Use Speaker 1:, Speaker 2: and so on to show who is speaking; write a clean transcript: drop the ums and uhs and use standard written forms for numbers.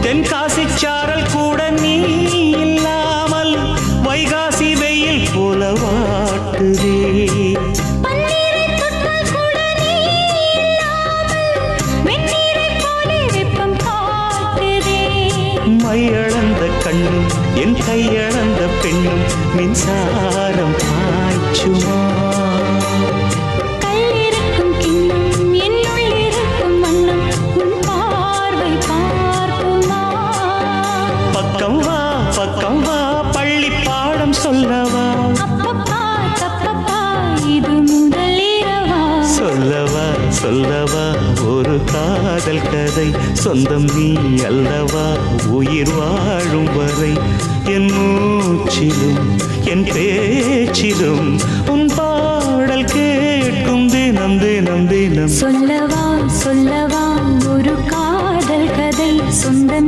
Speaker 1: தென்காசி சாரல் கூட நீ இல்லாமல் வைகாசி வெயில் போல வாட்டுதே. மையளந்த கண்ணும் என் கையளந்த பெண்ணும் மின்சாரம் பாய்ச்சுமா.
Speaker 2: கல்லிருக்கும் கிண்ணம் என்னுள் இருக்கும் வண்ணம் உன் பார்வை பார்க்குமா.
Speaker 1: பக்கம் வா பள்ளி பாடம் சொல்லவா.
Speaker 2: அப்பப்பா தப்பப்பா இது முதல் இரவா.
Speaker 1: சொல்லவா ஒரு காதல் கதை. சொந்தம் நீ அல்லவா உயிர் வாழும் வரை. என் மூச்சிலும் என் பேச்சிலும் உன் பாடல் கேட்கும் தினம் தினம் தினம்.
Speaker 2: சொல்லவா